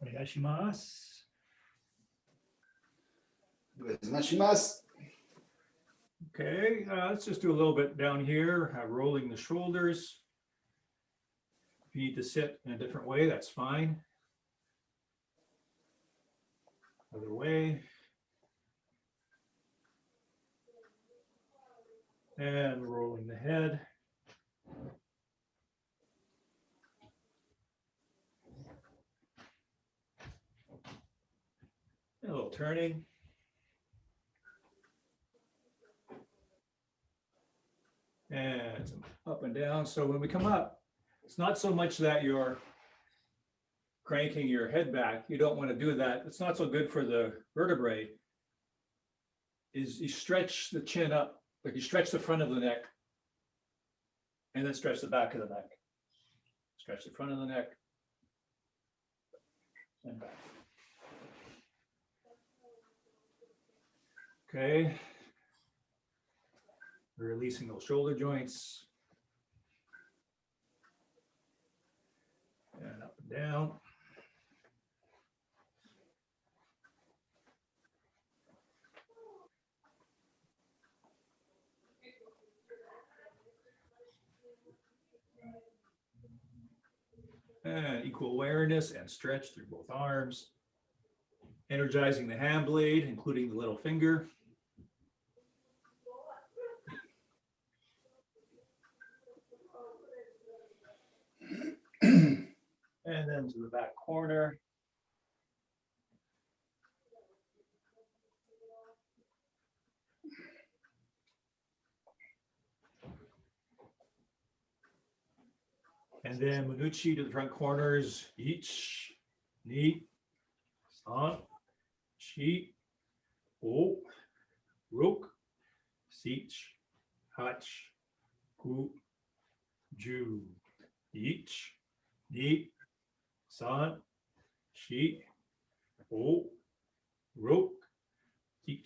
Onegaishimasu. Okay, let's just do a little bit down here, rolling the shoulders. If you need to sit in a different way, that's fine. Other way. And rolling the head. A little turning. And up and down. So when we come up, it's not so much that you're cranking your head back. You don't want to do that. It's not so good for the vertebrae. Is you stretch the chin up, like you stretch the front of the neck, and then stretch the back of the neck. Stretch the front of the neck and back. Okay. Releasing those shoulder joints. And up and down. And equal awareness and stretch through both arms. Energizing the hand blade, including the little finger. And then to the back corner. And then Menuchi to the front corners, each, ni, san, shi, o, rok, sich, hach, ku, ju, each, ni, san, shi, o, rok, sich,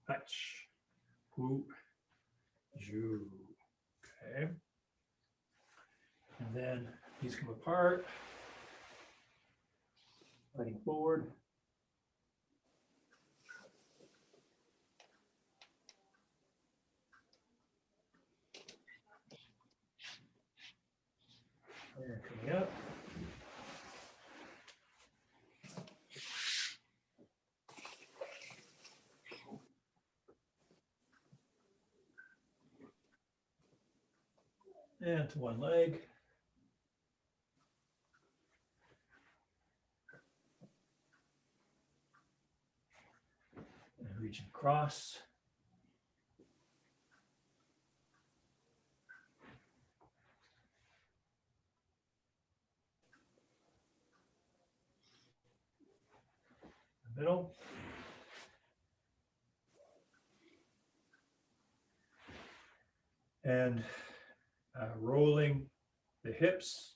hach, ku, ju. Okay. And then these come apart, sliding forward. And coming up. And to one leg. And reaching across. The middle. And rolling the hips,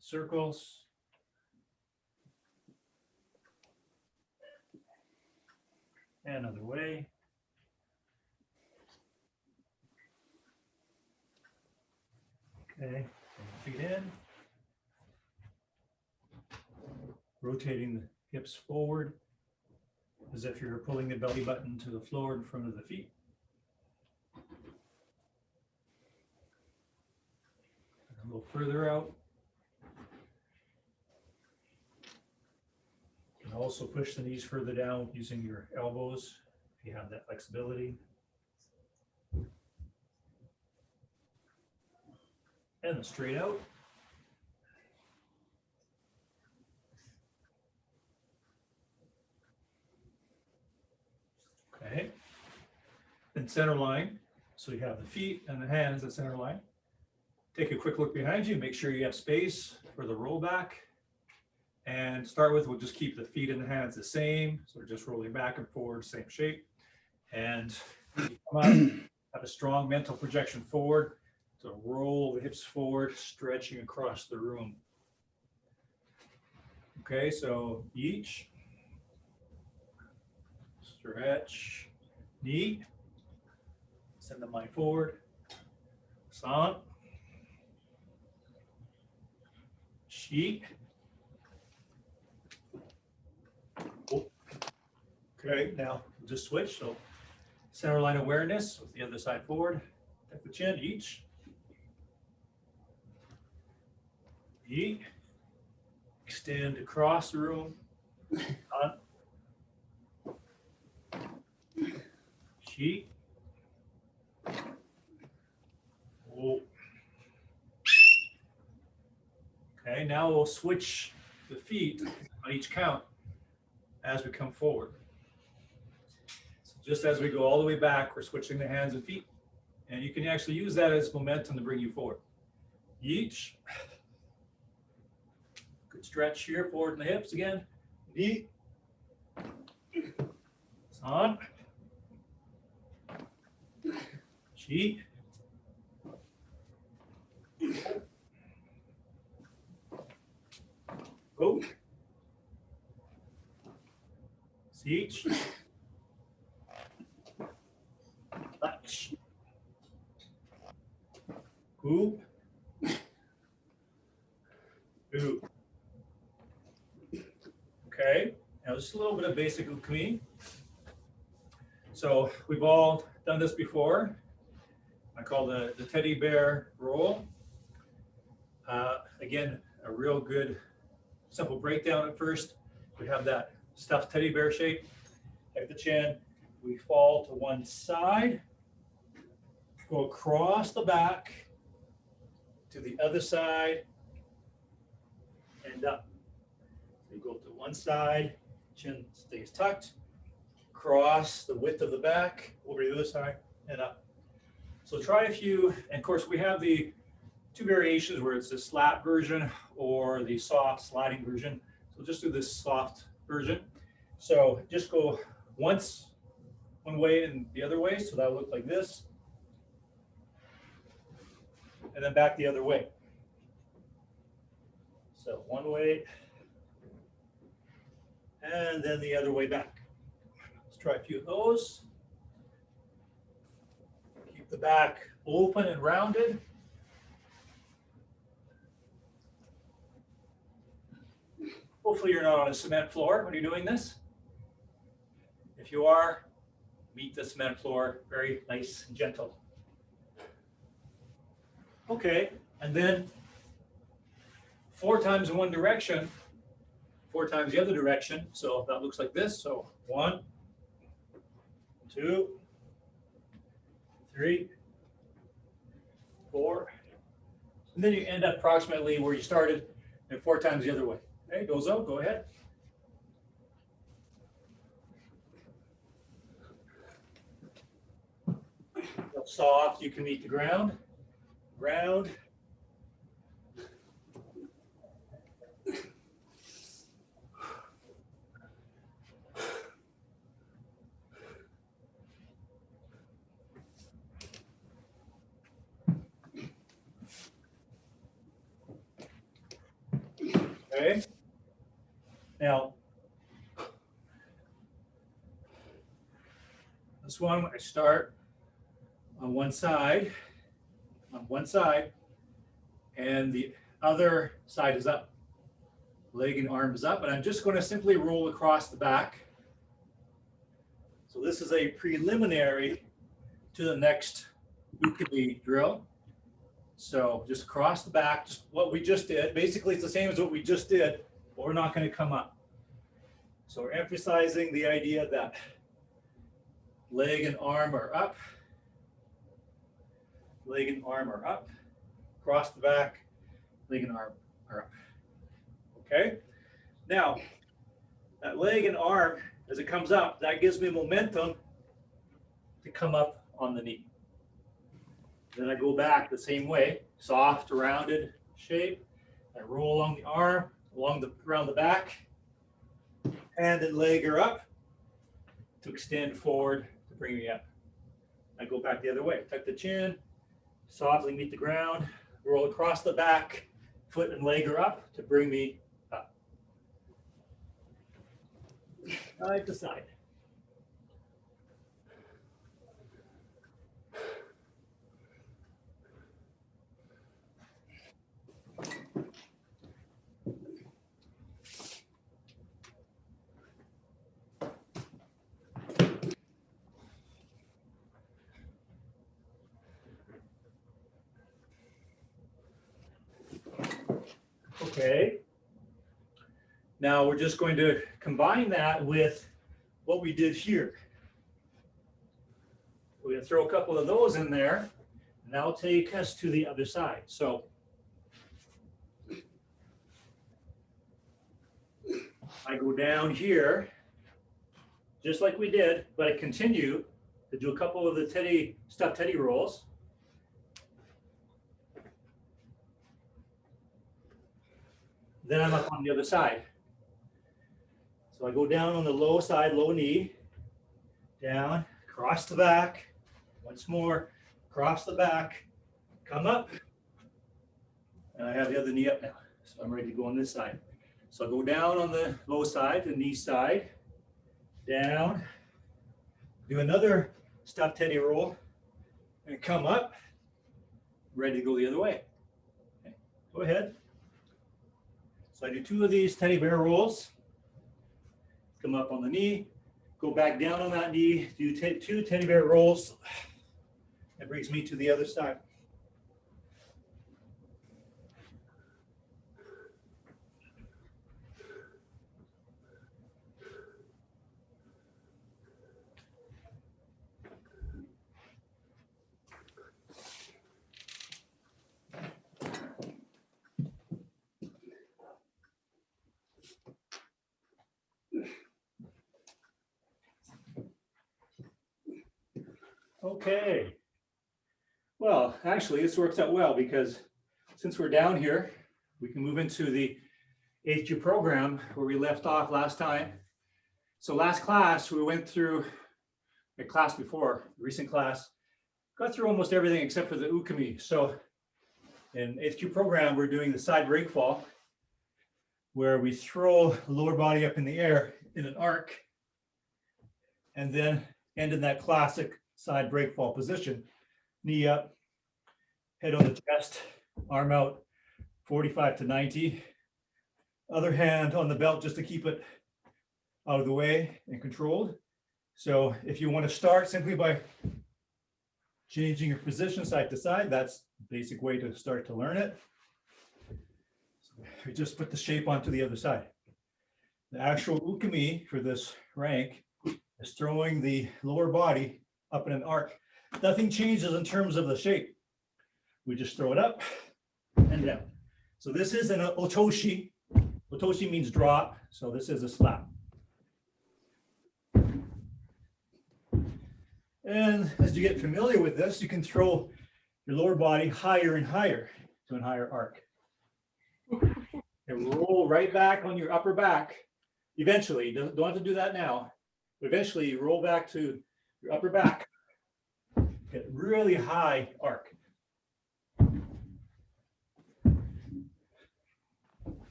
circles. And other way. Okay, feet in. Rotating the hips forward as if you're pulling the belly button to the floor in front of the feet. A little further out. You can also push the knees further down using your elbows if you have that flexibility. And then straight out. Okay. Then center line. So you have the feet and the hands at center line. Take a quick look behind you, make sure you have space for the roll back. And to start with, we'll just keep the feet and the hands the same. So we're just rolling back and forward, same shape. And come up, have a strong mental projection forward. So roll the hips forward, stretching across the room. Okay, so each, stretch, knee, send the mind forward, san, shi, Okay, now we'll just switch. So center line awareness with the other side forward. Tuck the chin each. Yeet. Extend across the room. Up. Sheet. Oh. Okay, now we'll switch the feet on each count as we come forward. So just as we go all the way back, we're switching the hands and feet. And you can actually use that as momentum to bring you forward. Each. Good stretch here, forward in the hips again. Knee. On. Cheat. Go. Siege. Touch. Who. Who. Okay, now just a little bit of basic ukemi. So we've all done this before. I call the teddy bear roll. Again, a real good simple breakdown at first. We have that stuffed teddy bear shape. Tuck the chin. We fall to one side. Go across the back to the other side and up. So you go to one side, chin stays tucked, cross the width of the back over to the other side and up. So try a few, and of course we have the two variations where it's the slap version or the soft sliding version. So just do this soft version. So just go once one way and the other way. So that'll look like this. And then back the other way. So one way and then the other way back. Let's try a few of those. Keep the back open and rounded. Hopefully you're not on a cement floor when you're doing this. If you are, meet the cement floor, very nice and gentle. Okay, and then 4 times in one direction, 4 times the other direction. So that looks like this. So 1, 2, 3, 4. And then you end up approximately where you started and 4 times the other way. Okay, Gozo, go ahead. Real soft, you can meet the ground. Round. Okay. Now, this one, I start on one side, and the other side is up. Leg and arm is up, and I'm just going to simply roll across the back. So this is a preliminary to the next Ukemi drill. So just across the back, just what we just did. Basically, it's the same as what we just did, but we're not going to come up. So we're emphasizing the idea that leg and arm are up. Leg and arm are up. Across the back, leg and arm are up. Okay? Now, that leg and arm, as it comes up, that gives me momentum to come up on the knee. Then I go back the same way, soft, rounded shape. I roll along the arm, around the back, hand and leg are up to extend forward to bring me up. I go back the other way, tuck the chin, softly meet the ground, roll across the back, foot and leg are up to bring me up. Side to side. Okay. Now we're just going to combine that with what we did here. We're going to throw a couple of those in there, and that'll take us to the other side. So I go down here, just like we did, but I continue to do a couple of the stuffed teddy rolls. Then I'm up on the other side. So I go down on the low side, low knee, down, cross the back, once more, cross the back, come up, and I have the other knee up now. So I'm ready to go on this side. So I go down on the low side, the knee side, down, do another stuffed teddy roll, and come up, ready to go the other way. Okay, go ahead. So I do 2 of these teddy bear rolls, come up on the knee, go back down on that knee, do 2 teddy bear rolls. That brings me to the other side. Okay. Well, actually, this works out well because since we're down here, we can move into the Kyu program where we left off last time. So last class, we went through a class before, recent class, got through almost everything except for the Ukemi. So in Kyu program, we're doing the side breakfall where we throw the lower body up in the air in an arc and then end in that classic side breakfall position. Knee up, head on the chest, arm out, 45 to 90. Other hand on the belt just to keep it out of the way and controlled. So if you want to start simply by changing your position side to side, that's the basic way to start to learn it. So we just put the shape onto the other side. The actual ukemi for this rank is throwing the lower body up in an arc. Nothing changes in terms of the shape. We just throw it up and down. So this is an otoshi. Otoshi means drop, so this is a slap. And as you get familiar with this, you can throw your lower body higher and higher to a higher arc. And roll right back on your upper back. Eventually, don't have to do that now, but eventually you roll back to your upper back. Get really high arc.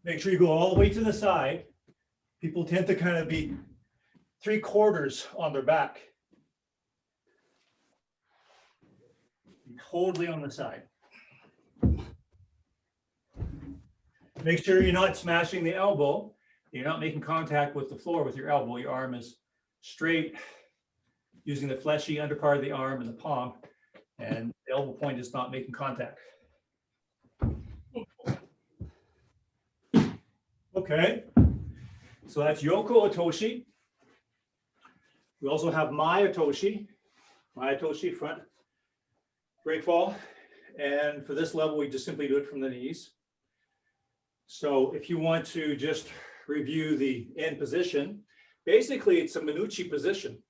Make sure you go all the way to the side. People tend to kind of be 3/4 on their back. Totally on the side. Make sure you're not smashing the elbow. You're not making contact with the floor with your elbow. Your arm is straight, using the fleshy underpart of the arm and the palm, and the elbow point is not making contact. Okay, so that's Yoko Otoshi. We also have Mai Otoshi front breakfall. And for this level, we just simply do it from the knees. So if you want to just review the end position, basically it's a Menuchi position.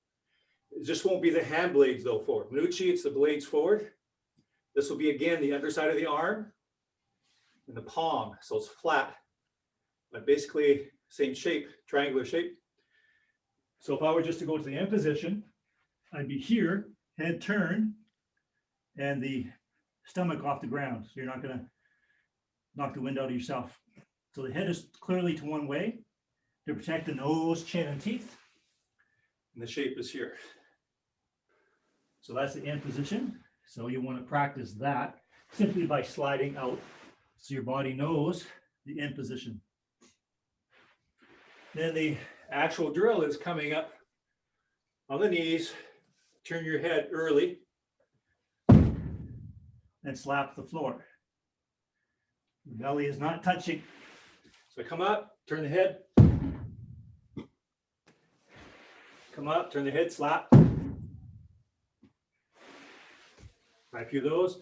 It just won't be the hand blades though forward. Menuchi, it's the blades forward. This will be again the underside of the arm and the palm, so it's flat. But basically same shape, triangular shape. So if I were just to go to the end position, I'd be here, head turn, and the stomach off the ground. So you're not going to knock the wind out of yourself. So the head is clearly to one way to protect the nose, chin, and teeth. And the shape is here. So that's the end position. So you want to practice that simply by sliding out so your body knows the end position. Then the actual drill is coming up on the knees, turn your head early, and slap the floor. The belly is not touching. So come up, turn the head. Come up, turn the head, slap. Try a few of those.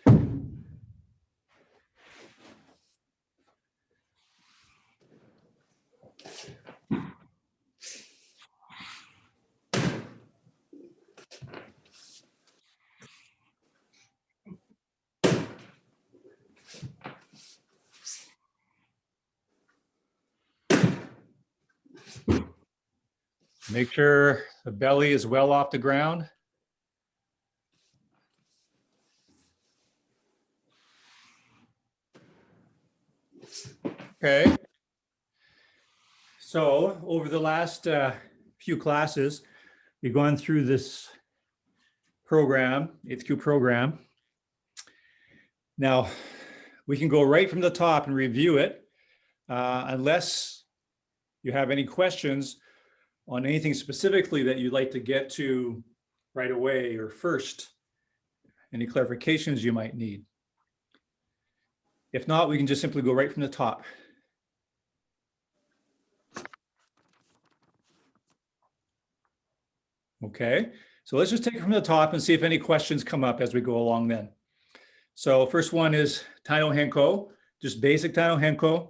Make sure the belly is well off the ground. Okay. So over the last few classes, we've gone through this program, Kyu program. Now, we can go right from the top and review it, unless you have any questions on anything specifically that you'd like to get to right away or first, any clarifications you might need. If not, we can just simply go right from the top. Okay, so let's just take it from the top and see if any questions come up as we go along then. So first one is Taino Henko, just basic Taino Henko.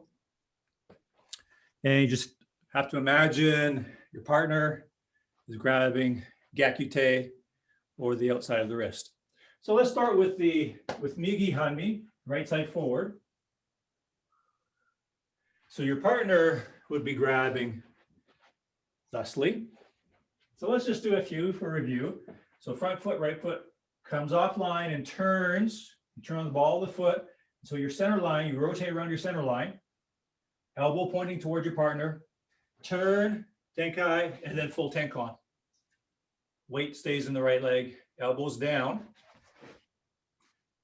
And you just have to imagine your partner is grabbing Gyakute or the outside of the wrist. So let's start with Migi Hanmi, right side forward. So your partner would be grabbing thusly. So let's just do a few for review. So front foot, right foot comes offline and turns. You turn on the ball of the foot. So your center line, you rotate around your center line. Elbow pointing towards your partner. Turn, Tenkai, and then full Tenkan. Weight stays in the right leg. Elbows down.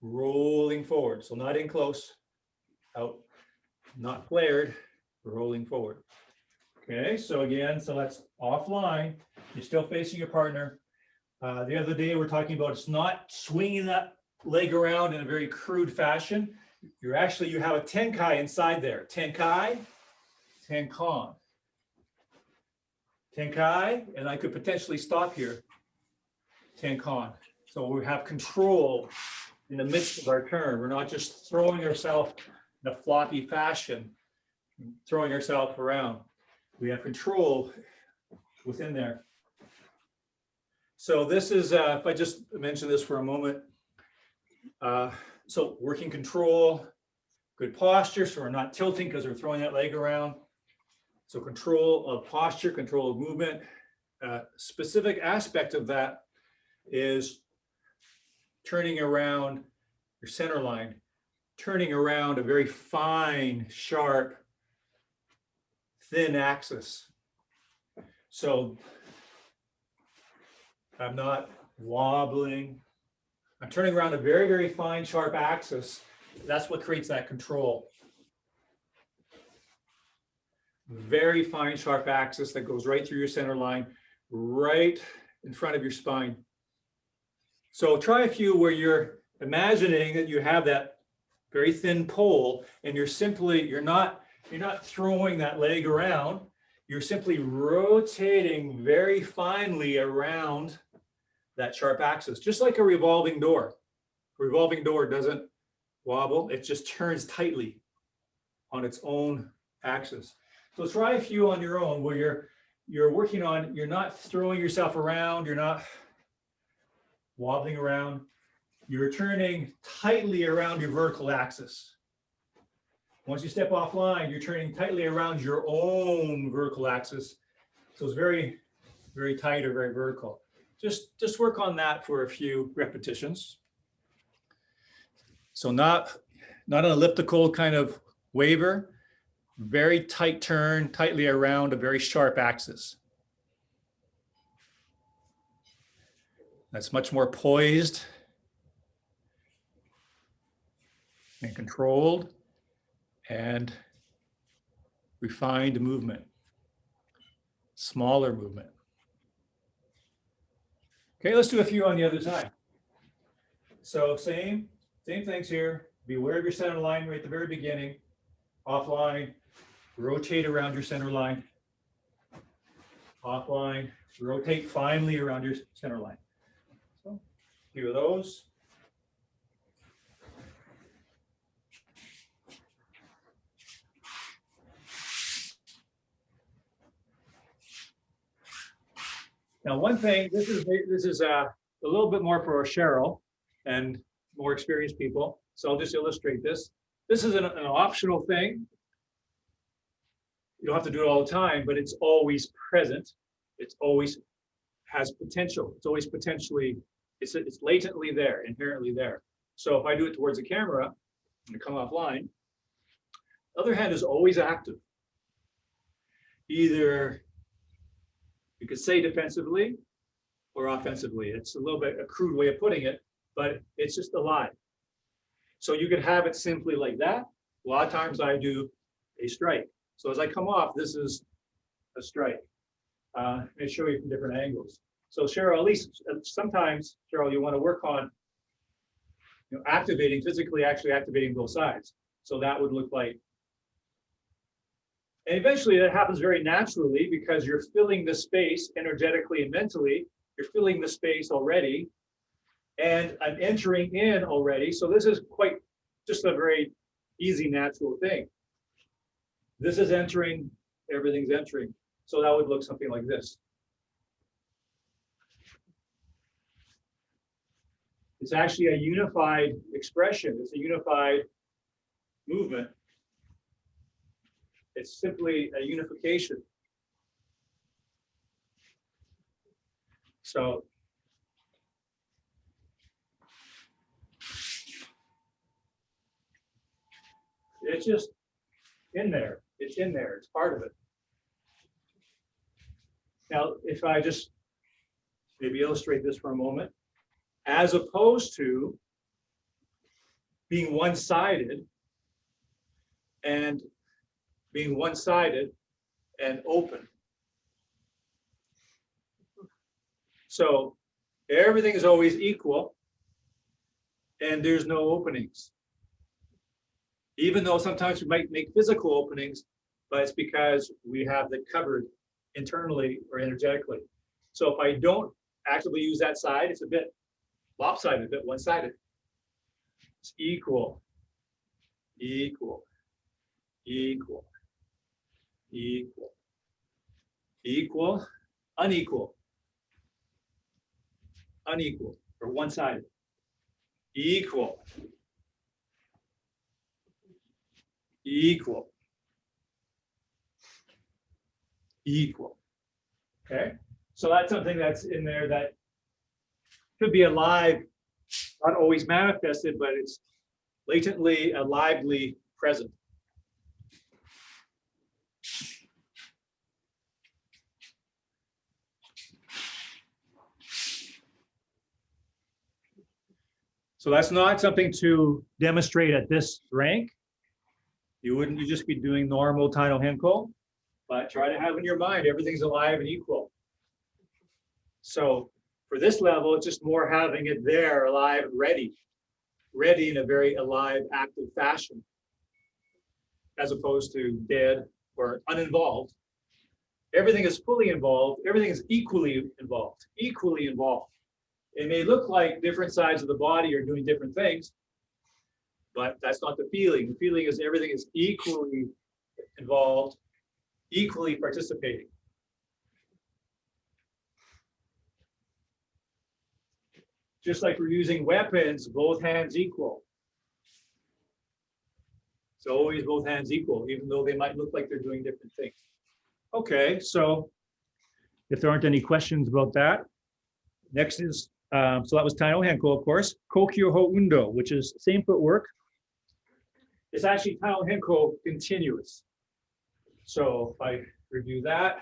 Rolling forward. So not in close. Out. Not flared. Rolling forward. Okay, so again, so that's offline. You're still facing your partner. The other day we're talking about it's not swinging that leg around in a very crude fashion. You have a Tenkai inside there. Tenkai, Tenkan. Tenkai, and I could potentially stop here. Tenkan. So we have control in the midst of our turn. We're not just throwing ourselves in a floppy fashion, throwing ourselves around. We have control within there. So this is, if I just mention this for a moment, so working control, good posture, so we're not tilting because we're throwing that leg around. So control of posture, control of movement. Specific aspect of that is turning around your center line, turning around a very fine, sharp, thin axis. So I'm not wobbling. I'm turning around a very, very fine, sharp axis. That's what creates that control. Very fine, sharp axis that goes right through your center line, right in front of your spine. So try a few where you're imagining that you have that very thin pole and you're not throwing that leg around. You're simply rotating very finely around that sharp axis, just like a revolving door. A revolving door doesn't wobble, it just turns tightly on its own axis. So try a few on your own where you're working on, you're not throwing yourself around, you're not wobbling around, you're turning tightly around your vertical axis. Once you step offline, you're turning tightly around your own vertical axis. So it's very, very tight or very vertical. Just work on that for a few repetitions. So not an elliptical kind of waver, very tight turn, tightly around a very sharp axis. That's much more poised and controlled and refined movement. smaller movement. Okay, let's do a few on the other side. So same things here. Be aware of your center line right at the very beginning. Offline, rotate around your center line. Offline, rotate finely around your center line. So, a few of those. Now, one thing, this is a little bit more for Cheryl and more experienced people. So I'll just illustrate this. This is an optional thing. You don't have to do it all the time, but it's always present. It's always has potential. It's always potentially, it's latently there, inherently there. So if I do it towards the camera, I'm gonna come offline. The other hand is always active. Either you could say defensively or offensively. It's a little bit a crude way of putting it, but it's just alive. So you could have it simply like that. A lot of times I do a strike. So as I come off, this is a strike. Let me show you from different angles. So Cheryl, at least sometimes, Cheryl, you want to work on activating, physically actually activating both sides. So that would look like, and eventually that happens very naturally because you're filling the space energetically and mentally. You're filling the space already, and I'm entering in already. So this is quite just a very easy, natural thing. This is entering, everything's entering. So that would look something like this. It's actually a unified expression. It's a unified movement. It's simply a unification. So it's just in there. It's in there. It's part of it. Now, if I just maybe illustrate this for a moment, as opposed to being one-sided and being one-sided and open. So everything is always equal and there's no openings. Even though sometimes we might make physical openings, but it's because we have it covered internally or energetically. So if I don't actively use that side, it's a bit lopsided, a bit one-sided. It's equal, equal, equal, equal, equal, unequal, unequal, or one-sided, equal, equal, equal. Okay, so that's something that's in there that could be alive, not always manifested, but it's latently, lively present. So that's not something to demonstrate at this rank. You just be doing normal Taino Henko, but try to have in your mind, everything's alive and equal. So for this level, it's just more having it there, alive, ready in a very alive, active fashion, as opposed to dead or uninvolved. Everything is fully involved. Everything is equally involved, equally involved. It may look like different sides of the body are doing different things, but that's not the feeling. The feeling is everything is equally involved, equally participating. Just like we're using weapons, both hands equal. It's always both hands equal, even though they might look like they're doing different things. Okay, so if there aren't any questions about that, next is, so that was Taino Henko, of course, Kokyu Ho Undo, which is same footwork. It's actually Taino Henko continuous. So if I review that,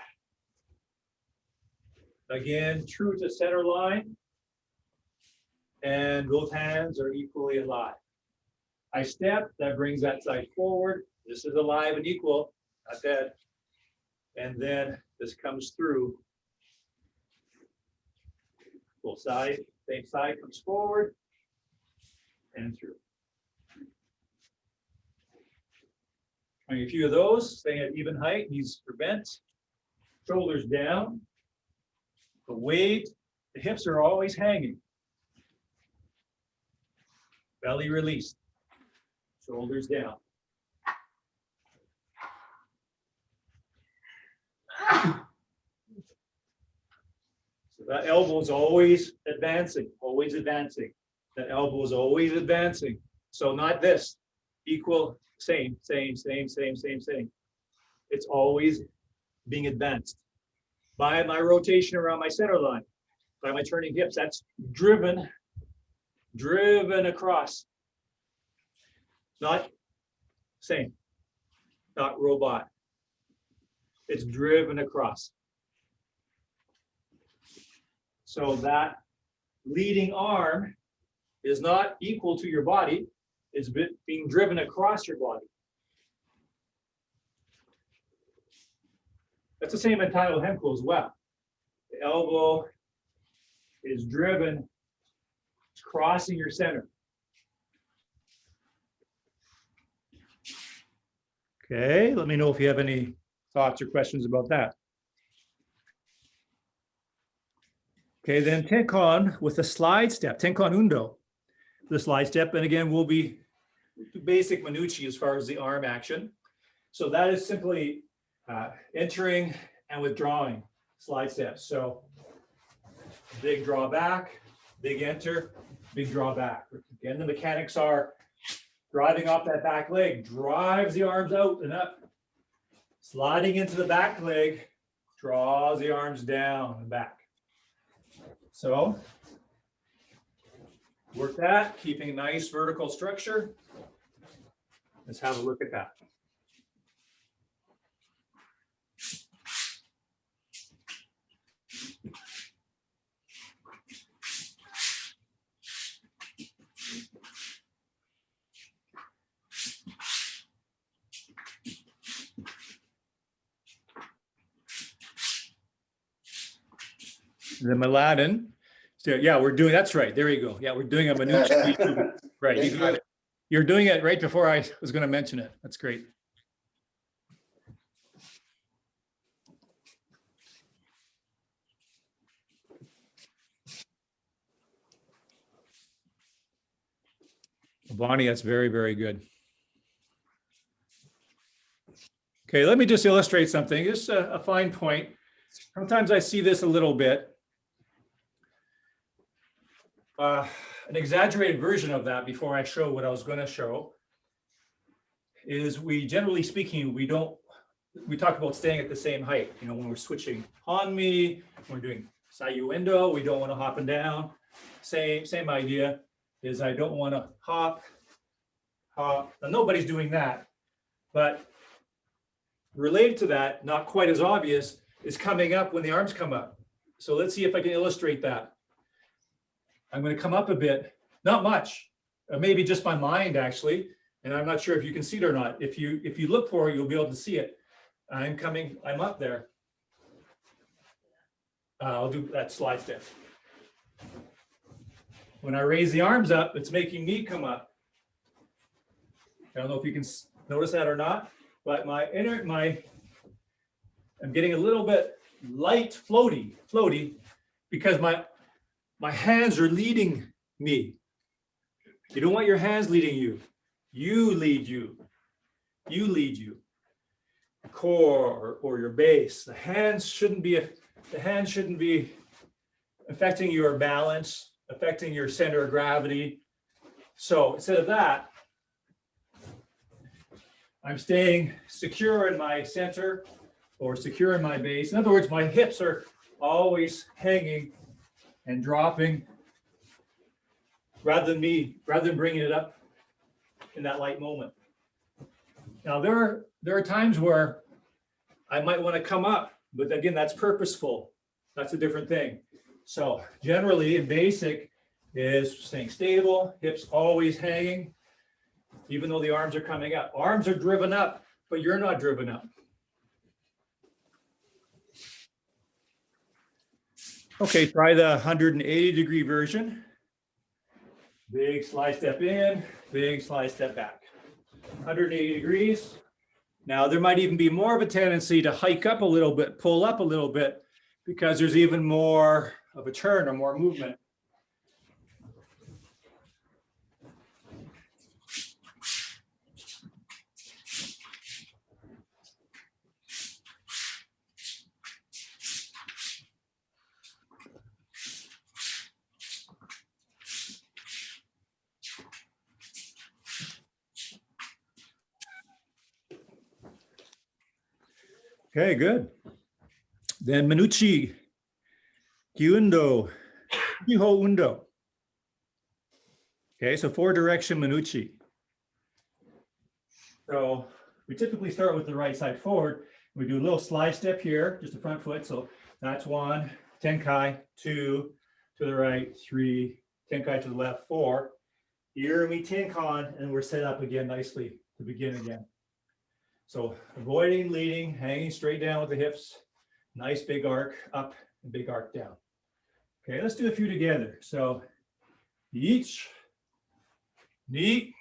again, true to center line, and both hands are equally alive. I step, that brings that side forward. This is alive and equal, not dead. And then this comes through. Both side, same side comes forward and through. Trying a few of those, staying at even height, knees are bent, shoulders down. The weight, the hips are always hanging. Belly released, shoulders down. So that elbow is always advancing, always advancing. That elbow is always advancing. So not this, equal, same. It's always being advanced. By my rotation around my center line, by my turning hips, that's driven across. Not same, not robot. It's driven across. So that leading arm is not equal to your body. It's being driven across your body. That's the same in Taiyo Henko as well. The elbow is driven, it's crossing your center. Okay, let me know if you have any thoughts or questions about that. Okay, then Tenkan with a slide step, Tenkan Undo, the slide step. And again, we'll be basic Menuchi as far as the arm action. So that is simply entering and withdrawing slide steps. So big draw back, big enter, big draw back. Again, the mechanics are driving off that back leg, drives the arms out and up. Sliding into the back leg, draws the arms down and back. So work that, keeping a nice vertical structure. Let's have a look at that. The Miladin. So yeah, we're doing, that's right. There you go. Yeah, we're doing a Menuchi. Right. You're doing it right before I was going to mention it. That's great. Bonnie, that's very, very good. Okay, let me just illustrate something. Just a fine point. Sometimes I see this a little bit. An exaggerated version of that before I show what I was going to show is we, generally speaking, we talk about staying at the same height. You know, when we're switching Hanmi, when we're doing Sayu Endo, we don't want to hop and down. Same idea is I don't want to hop. Now, nobody's doing that, but related to that, not quite as obvious, is coming up when the arms come up. So let's see if I can illustrate that. I'm going to come up a bit, not much, maybe just my mind actually, and I'm not sure if you can see it or not. If you look for it, you'll be able to see it. I'm up there. I'll do that slide step. When I raise the arms up, it's making me come up. I don't know if you can notice that or not, but I'm getting a little bit light, floaty, because my hands are leading me. You don't want your hands leading you. You lead you. You lead you. Core or your base. The hands shouldn't be affecting your balance, affecting your center of gravity. So instead of that, I'm staying secure in my center or secure in my base. In other words, my hips are always hanging and dropping rather than bringing it up in that light moment. Now there are times where I might want to come up, but again, that's purposeful. That's a different thing. So generally in basic is staying stable, hips always hanging, even though the arms are coming up. Arms are driven up, but you're not driven up. Okay, try the 180-degree version. Big slide step in, big slide step back. 180 degrees. Now there might even be more of a tendency to hike up a little bit, pull up a little bit, because there's even more of a turn or more movement. Okay, good. Then Menuchi, Kyundo, Shiho Undo. Okay, so 4-direction Menuchi. So we typically start with the right side forward. We do a little slide step here, just the front foot. So that's 1, Tenkai, 2, to the right, 3, Tenkai to the left, 4. Irimi Tenkan, and we're set up again nicely to begin again. So avoiding leading, hanging straight down with the hips, nice big arc up and big arc down. Okay, let's do a few together. So each, ni,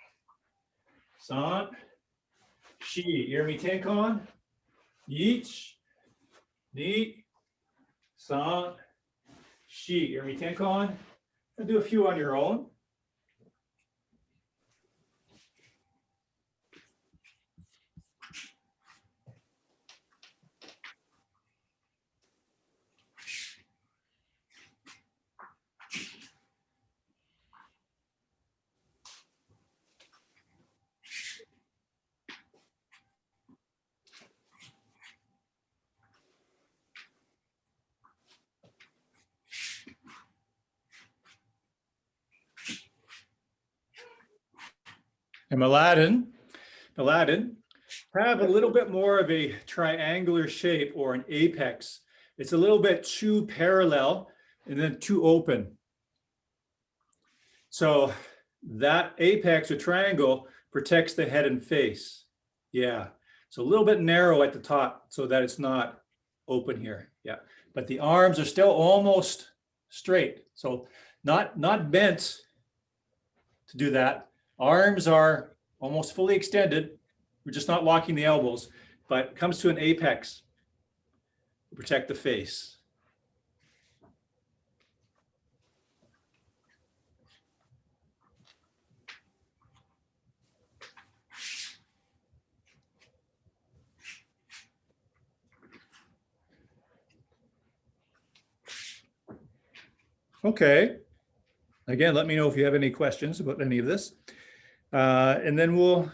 san, shi, Irimi Tenkan, each, ni, san, shi, Irimi Tenkan. And do a few on your own. And Aladdin have a little bit more of a triangular shape or an apex. It's a little bit too parallel and then too open. So that apex or triangle protects the head and face. Yeah, so a little bit narrow at the top so that it's not open here. Yeah, but the arms are still almost straight. So not bent to do that. Arms are almost fully extended. We're just not locking the elbows, but it comes to an apex to protect the face. Okay. Again, let me know if you have any questions about any of this. And then we'll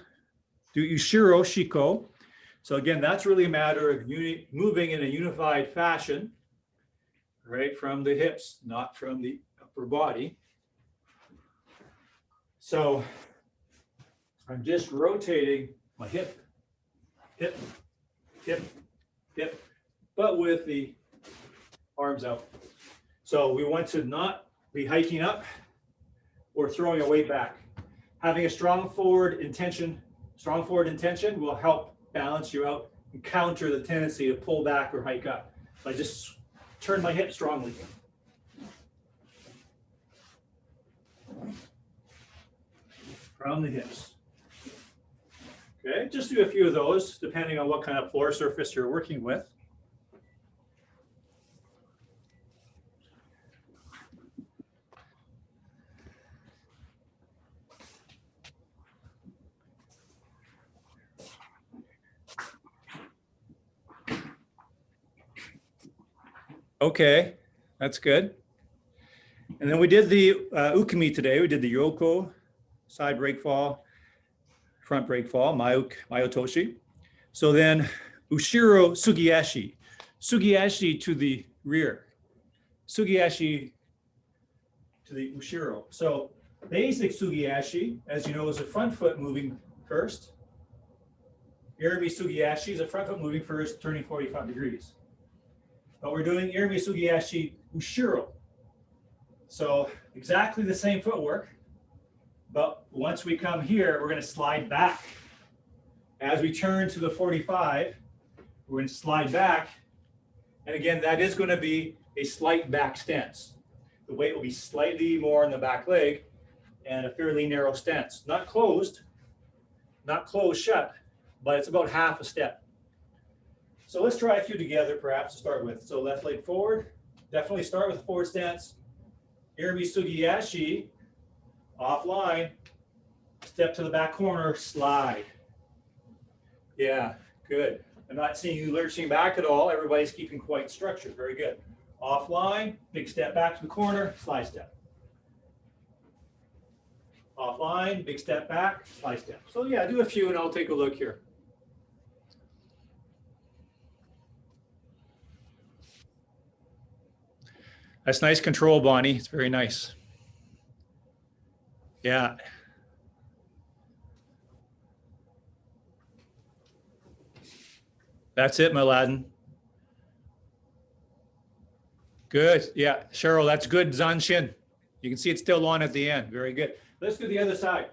do Ushiro Shiko. So again, that's really a matter of moving in a unified fashion, right, from the hips, not from the upper body. So I'm just rotating my hip, hip, hip, hip, but with the arms out. So we want to not be hiking up or throwing a weight back. Having a strong forward intention will help balance you out and counter the tendency to pull back or hike up. So I just turn my hip strongly. From the hips. Okay, just do a few of those depending on what kind of floor surface you're working with. Okay, that's good. And then we did the Ukemi today. We did the Yoko, side breakfall, front breakfall, Mayotoshi. So then Ushiro Sugiashi, Sugiashi to the rear, Sugiashi to the Ushiro. So basic Sugiashi, as you know, is a front foot moving first. Irimi Sugiashi is a front foot moving first, turning 45 degrees. But we're doing Irimi Sugiashi Ushiro. So exactly the same footwork, but once we come here, we're going to slide back. As we turn to the 45, we're going to slide back. And again, that is going to be a slight back stance. The weight will be slightly more in the back leg and a fairly narrow stance. Not closed shut, but it's about half a step. So let's try a few together perhaps to start with. So left leg forward, definitely start with a forward stance. Irimi Tsugi Ashi, offline, step to the back corner, slide. Yeah, good. I'm not seeing you lurching back at all. Everybody's keeping quite structured. Very good. Offline, big step back to the corner, slide step. Offline, big step back, slide step. So yeah, do a few and I'll take a look here. That's nice control, Bonnie. It's very nice. Yeah. That's it, my Laden. Good. Yeah, Cheryl, that's good. Zanshin. You can see it's still on at the end. Very good. Let's do the other side.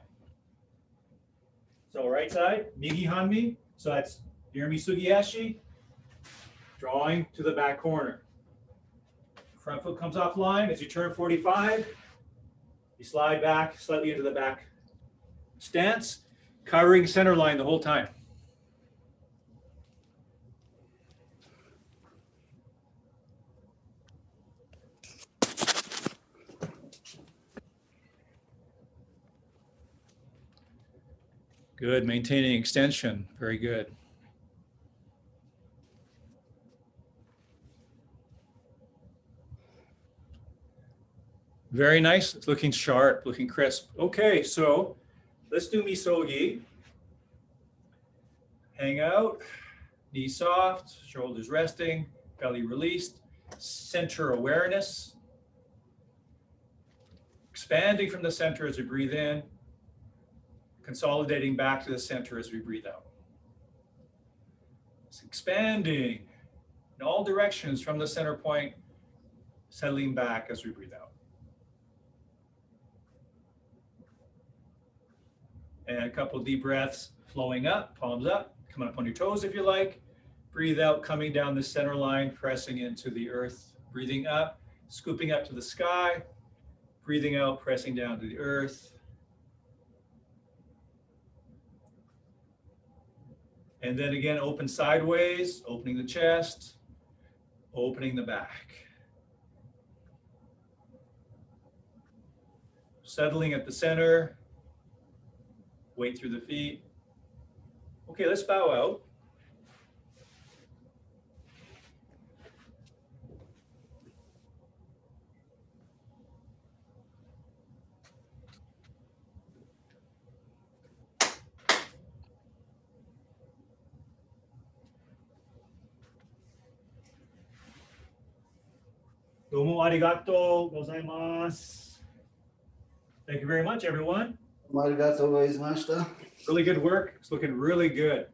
So right side, Migi Hanmi. So that's Irimi Tsugi Ashi. Drawing to the back corner. Front foot comes offline. As you turn 45, you slide back slightly into the back stance, covering center line the whole time. Good, maintaining extension, very good. Very nice, it's looking sharp, looking crisp. Okay, so let's do misogi. Hang out, knees soft, shoulders resting, belly released, center awareness. Expanding from the center as we breathe in, consolidating back to the center as we breathe out. It's expanding in all directions from the center point, settling back as we breathe out. And a couple of deep breaths, flowing up, palms up, come up on your toes if you like. Breathe out, coming down the center line, pressing into the earth. Breathing up, scooping up to the sky. Breathing out, pressing down to the earth. And then again, open sideways, opening the chest, opening the back. Settling at the center, weight through the feet. Okay, let's bow out. Domo arigatou gozaimasu. Thank you very much, everyone. Arigatou gozaimashita. Really good work. It's looking really good.